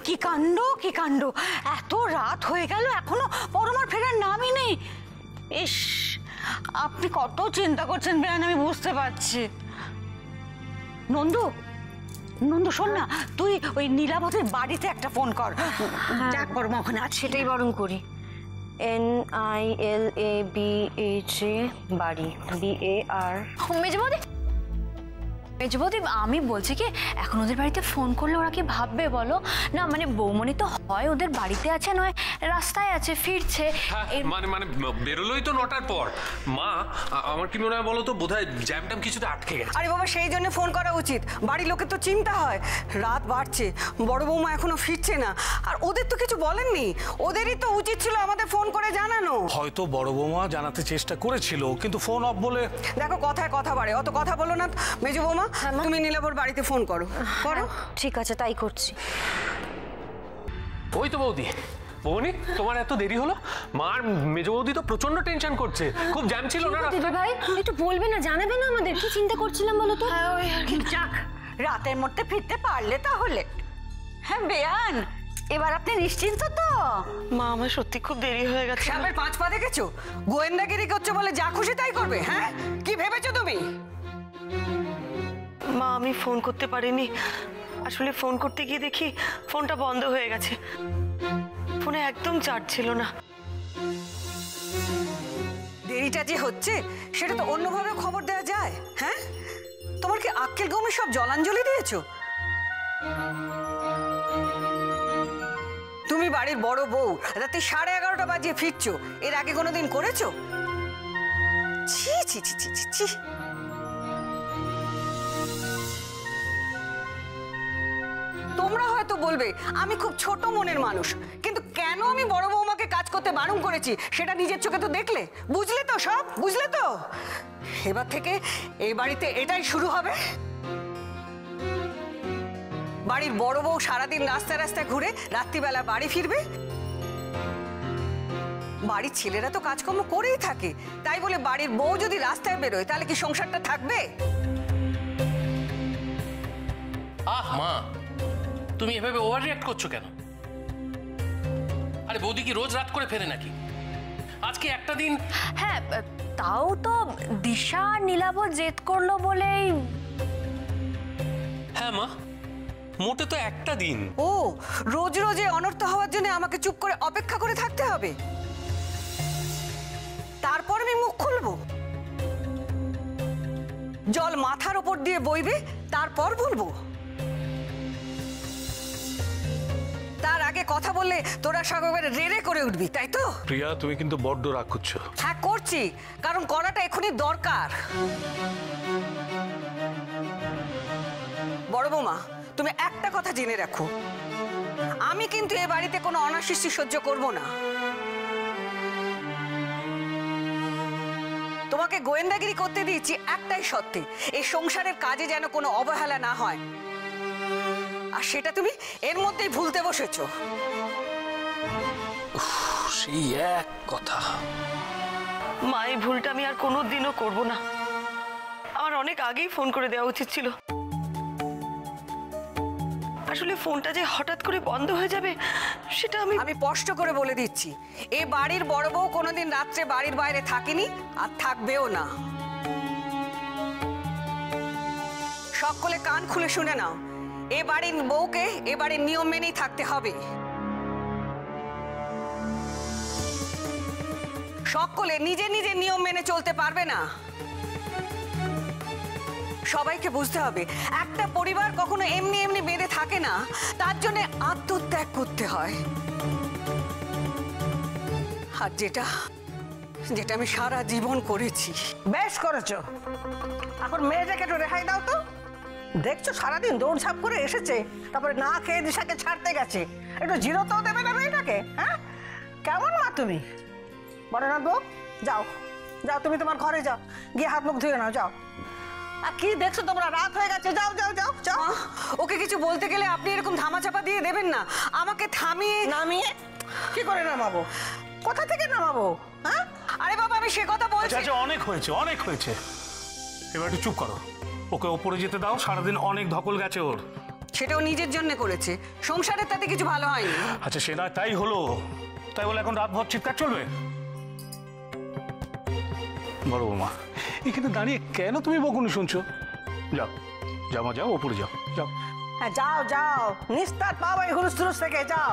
কি কাণ্ড কি কাণ্ড, এত রাত হয়ে গেল এখনো পরমার ফেরার নামই নেই। ইস, আপনি কত চিন্তা করছেন বেয়ান, আমি বুঝতে পারছি। নন্দু, নন্দু শোন না, তুই ওই নীলাবতীর বাড়িতে একটা ফোন কর। দেখ পরমা ওখানে আছে। সেটাই বরং করি। NILABHA বাড়ি, BAR। মেজবৌদি, মেজবৌদি আমি বলছি কি, এখন ওদের বাড়িতে ফোন করলে ওরা কি ভাববে বলো না? মানে বৌমনি তো হয় ওদের বাড়িতে আছে, নয় রাস্তায় আছে ফিরছে। মানে মানে বেরোলোই তো 9টার পর। মা, আমার কি মনে হয় বলো তো, বোধহয় জ্যাম ট্যাম কিছুতে আটকে গেছে। আরে বাবা, সেই জন্য ফোন করা উচিত। বাড়ির লোকের তো চিন্তা হয়, রাত বাড়ছে, বড় বৌমা এখনো ফিরছে না, আর ওদের তো কিছু বলেননি। ওদেরই তো উচিত ছিল আমাদের ফোন করে জানানো। হয়তো বড় বৌমা জানাতে চেষ্টা করেছিল, কিন্তু ফোন অফ বলে। দেখো, কথায় কথা বাড়ে, অত কথা বলো না। মেজো বৌমা, তুমি নীলাবর বাড়িতে ফোন করো। করো। ঠিক আছে, তাই করছি। ওই তো বৌদি। বৌনি, তোমার এত দেরি হলো? মার মেজ বৌদি তো প্রচন্ড টেনশন করছে, খুব জ্যাম ছিল না। ভাই একটু বলবে না, জানাবে না আমাদের? কি চিন্তা করছিলাম বলো তো? যাক, রাতের মধ্যে ফিরতে পারলে তাহলে। হ্যাঁ বেয়ান, এবার আপনি নিশ্চিন্ত তো? মা, আমার সত্যি খুব দেরি হয়ে গেছে। সাপের 5 পা দেখেছো? গোয়েন্দাগিরি করছো বলে যা খুশি তাই করবে? হ্যাঁ, কি ভেবেছো তুমি? মা, আমি ফোন করতে পারিনি। আসলে ফোন করতে গিয়ে দেখি ফোনটা বন্ধ হয়ে গেছে, ফোনে একদম চার্জ ছিল না। দেরিটা যে হচ্ছে সেটা তো অন্যভাবে খবর দেওয়া যায়। হ্যাঁ, তোমার কি আক্কেল গমে সব জলাঞ্জলি দিয়েছো? তুমি বাড়ির বড় বউ, রাতে 11:30 বাজিয়ে ফিরছো, এর আগে কোনোদিন করেছো? ছি ছি ছি ছি ছি ছি। তোমরা হয়তো বলবে আমি খুব ছোট মনের মানুষ, কিন্তু কেন আমি বড় বৌমাকে কাজ করতে বারণ করেছি সেটা নিজের চোখে তো দেখলে, বুঝলে তো? সব বুঝলে তো? এবার থেকে এই বাড়িতে এটাই শুরু হবে। বাড়ির বড় বউ সারাদিন রাস্তায় রাস্তায় ঘুরে রাত্রিবেলা বাড়ি ফিরবে। বাড়ির ছেলেরা তো কাজকর্ম করেই থাকে, তাই বলে বাড়ির বউ যদি রাস্তায় বেরোয় তাহলে কি সংসারটা থাকবে? আহ মা, তুমি এভাবে ওভার রিঅ্যাক্ট করছো কেন? আরে বৌদি কি রোজ রাত করে ফেরে নাকি? আজকে একটা দিন। হ্যাঁ, তাও তো দিশা নীলাভ জেদ করলো বলেই। হ্যাঁ মা, মোটে তো একটা দিন। ও, রোজ রোজ অনর্থ হওয়ার জন্য আমাকে চুপ করে অপেক্ষা করে থাকতে হবে? তারপর আমি মুখ খুলবো? জল মাথার উপর দিয়ে বইবে, তারপর বলবো? তার আগে কথা বললে তোরা সবাই রেড়ে করে উঠবি, তাই তো? প্রিয়া, তুমি কিন্তু বড্ড রাগ করছো। হ্যাঁ, করছি, কারণ করাটা এখনই দরকার। বড় বৌমা, তুমি একটা কথা জেনে রাখো, আমি কিন্তু এ বাড়িতে কোনো অনাসৃষ্টি সহ্য করব না। তোমাকে গোয়েন্দাগিরি করতে দিয়েছি একটাই সত্যি, এই সংসারের কাজে যেন কোনো অবহেলা না হয়, আর সেটা তুমি এর মধ্যেই ভুলতে বসেছো। সেই এক কথা। মা, এই ভুলটা আমি আর কোনোদিনও করব না। আমার অনেক আগেই ফোন করে দেওয়া উচিত ছিল। আসলে ফোনটা যে হঠাৎ করে বন্ধ হয়ে যাবে সেটা আমি স্পষ্ট করে বলে দিচ্ছি, এই বাড়ির বড় বউ কোনোদিন রাত্রে বাড়ির বাইরে থাকেনি আর থাকবেও না। সকলে কান খুলে শুনে নাও, এ বাড়ির বউকে এ বাড়ির নিয়ম মেনেই থাকতে হবে। সকলে নিজে নিজে নিয়ম মেনে চলতে পারবে না। সবাইকে বুঝতে হবে, একটা পরিবার কখনো এমনি এমনি বেঁধে থাকে না, তার জন্য আত্মত্যাগ করতে হয়। আর যেটা যেটা আমি সারা জীবন করেছি। বেশ করেছো, এখন মেয়েটাকে একটু রেহাই দাও তো। দেখছো সারাদিন দৌড়ঝাঁপ করে এসেছে, তারপরে না খেয়ে দিশাকে ছাড়তে গেছে, একটু জিরোতেও দেবে না মেয়েটাকে? হ্যাঁ, কেমন মা তুমি? বড় না বউ, যাও যাও, তুমি তোমার ঘরে যাও, গিয়ে হাত মুখ ধুয়ে নাও, যাও। আর কি দেখছো তোমরা, রাত হয়ে গেছে, যাও যাও যাও যাও। ওকে কিছু বলতে গেলে আপনি এরকম ধামাচাপা দিয়ে দেবেন না, আমাকে থামিয়ে। নামিয়ে কি করে নামাবো? কোথা থেকে নামাবো? হ্যাঁ, আরে বাবা, আমি সে কথা বলছি। আচ্ছা, অনেক হয়েছে, অনেক হয়েছে, এবার একটু চুপ করো। ওকে ওপরে যেতে দাও, সারাদিন অনেক ধকল গেছে ওর। সেটাও নিজের জন্য করেছে, সংসারের তাতে কিছু ভালো হয়নি। আচ্ছা সে নয় তাই হলো, তাই বলে এখন রাতভর চিৎকার চলবে? বড় বৌমা, এখানে দাঁড়িয়ে কেন তুমি বকুনি শুনছো? যাও যাও মা, যাও ওপরে যাও, যাও। হ্যাঁ যাও যাও, নিস্তার পাও এই হুলুস থুলুস থেকে, যাও।